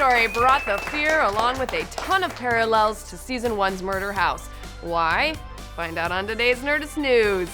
story brought the fear along with a ton of parallels to Season 1's Murder House. Why? Find out on today's Nerdist News.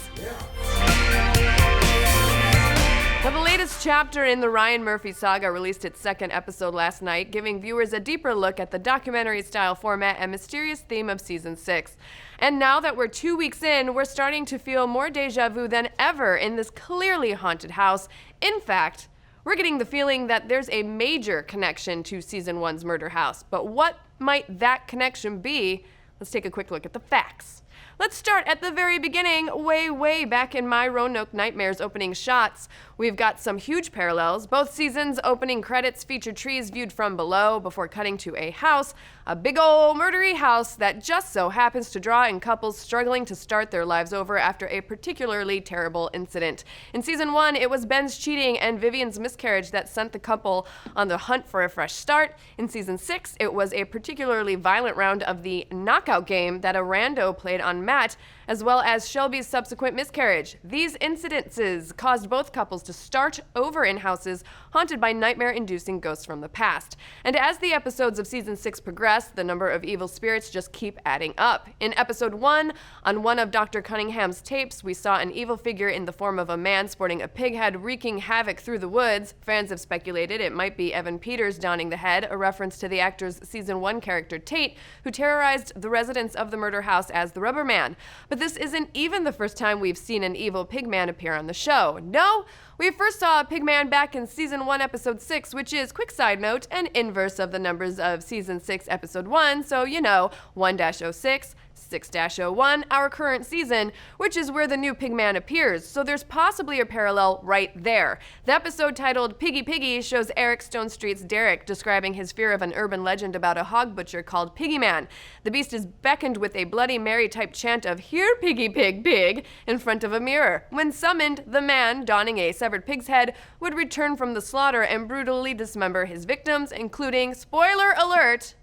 Now, the latest chapter in the Ryan Murphy saga released its second episode last night, giving viewers a deeper look at the documentary-style format and mysterious theme of Season 6. And now that we're 2 weeks in, we're starting to feel more deja vu than ever in this clearly haunted house. In fact, we're getting the feeling that there's a major connection to Season 1's Murder House. But what might that connection be? Let's take a quick look at the facts. Let's start at the very beginning, way back in My Roanoke Nightmares opening shots. We've got some huge parallels. Both seasons' opening credits feature trees viewed from below before cutting to a house, a big ol' murdery house that just so happens to draw in couples struggling to start their lives over after a particularly terrible incident. In Season 1, it was Ben's cheating and Vivian's miscarriage that sent the couple on the hunt for a fresh start. In Season 6, it was a particularly violent round of the knockout game that a rando played on Matt, as well as Shelby's subsequent miscarriage. These incidences caused both couples to start over in houses haunted by nightmare-inducing ghosts from the past. And as the episodes of Season 6 progress, the number of evil spirits just keep adding up. In Episode 1, on one of Dr. Cunningham's tapes, we saw an evil figure in the form of a man sporting a pig head wreaking havoc through the woods. Fans have speculated it might be Evan Peters donning the head, a reference to the actor's Season 1 character Tate, who terrorized the residents of the murder house as the Rubber Man. But this isn't even the first time we've seen an evil Pigman appear on the show. No, we first saw a Pigman back in Season 1, Episode 6, which is, quick side note, an inverse of the numbers of Season 6, Episode 1, so 1-06, 6-01, our current season, which is where the new Pigman appears, so there's possibly a parallel right there. The episode titled Piggy Piggy shows Eric Stonestreet's Derek describing his fear of an urban legend about a hog butcher called Pigman. The beast is beckoned with a Bloody Mary-type chant of "Here, piggy pig, pig," in front of a mirror. When summoned, the man, donning a severed pig's head, would return from the slaughter and brutally dismember his victims, including, spoiler alert,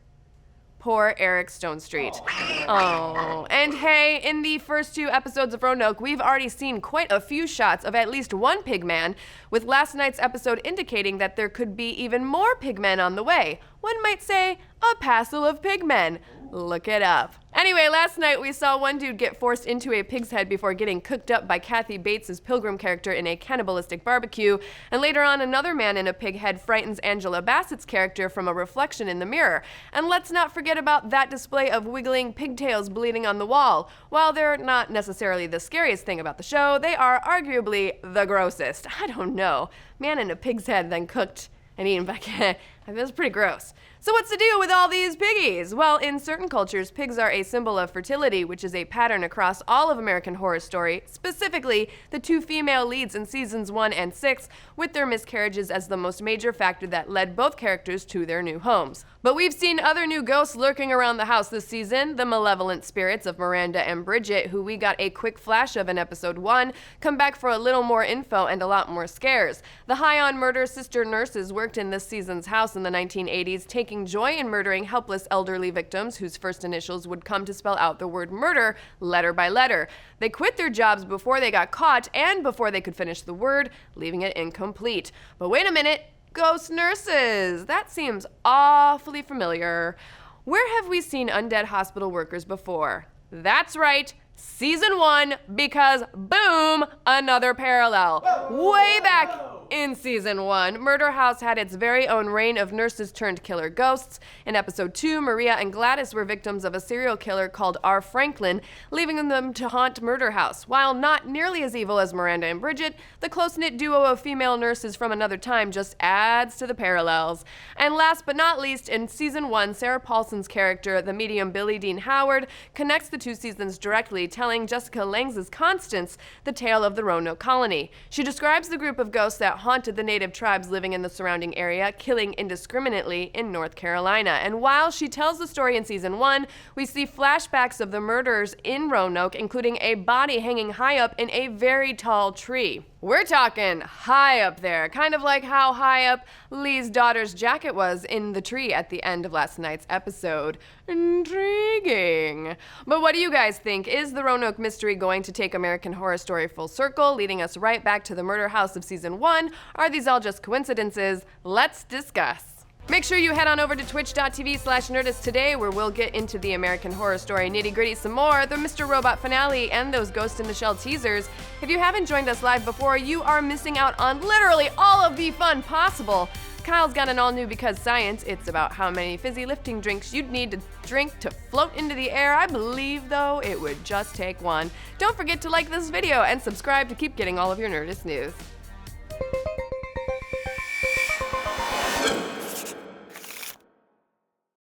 poor Eric Stonestreet. Oh, and hey, in the first 2 episodes of Roanoke, we've already seen quite a few shots of at least one Pigman, with last night's episode indicating that there could be even more Pigmen on the way. One might say, a passel of Pigmen. Look it up. Anyway, last night we saw one dude get forced into a pig's head before getting cooked up by Kathy Bates' Pilgrim character in a cannibalistic barbecue, and later on another man in a pig head frightens Angela Bassett's character from a reflection in the mirror. And let's not forget about that display of wiggling pigtails bleeding on the wall. While they're not necessarily the scariest thing about the show, they are arguably the grossest. I don't know. Man in a pig's head then cooked and eaten by cat. That's pretty gross. So what's the deal with all these piggies? Well, in certain cultures, pigs are a symbol of fertility, which is a pattern across all of American Horror Story, specifically the 2 female leads in Seasons 1 and 6, with their miscarriages as the most major factor that led both characters to their new homes. But we've seen other new ghosts lurking around the house this season. The malevolent spirits of Miranda and Bridget, who we got a quick flash of in Episode 1, come back for a little more info and a lot more scares. The high-on-murder sister nurses worked in this season's house in the 1980s, taking joy in murdering helpless elderly victims whose first initials would come to spell out the word murder letter by letter. They quit their jobs before they got caught and before they could finish the word, leaving it incomplete. But wait a minute, ghost nurses! That seems awfully familiar. Where have we seen undead hospital workers before? That's right, Season 1, because boom, another parallel. Way back in Season 1, Murder House had its very own reign of nurses turned killer ghosts. In Episode 2, Maria and Gladys were victims of a serial killer called R. Franklin, leaving them to haunt Murder House. While not nearly as evil as Miranda and Bridget, the close-knit duo of female nurses from another time just adds to the parallels. And last but not least, in Season 1, Sarah Paulson's character, the medium Billie Dean Howard, connects the 2 seasons directly, telling Jessica Lange's Constance the tale of the Roanoke colony. She describes the group of ghosts that haunted the native tribes living in the surrounding area, killing indiscriminately in North Carolina. And while she tells the story in Season 1, we see flashbacks of the murders in Roanoke, including a body hanging high up in a very tall tree. We're talking high up there, kind of like how high up Lee's daughter's jacket was in the tree at the end of last night's episode. Intriguing. But what do you guys think? Is the Roanoke mystery going to take American Horror Story full circle, leading us right back to the murder house of Season 1? Are these all just coincidences? Let's discuss. Make sure you head on over to twitch.tv/Nerdist today, where we'll get into the American Horror Story nitty-gritty some more, the Mr. Robot finale, and those Ghost in the Shell teasers. If you haven't joined us live before, you are missing out on literally all of the fun possible. Kyle's got an all-new Because Science. It's about how many fizzy lifting drinks you'd need to drink to float into the air. I believe, though, it would just take one. Don't forget to like this video and subscribe to keep getting all of your Nerdist news.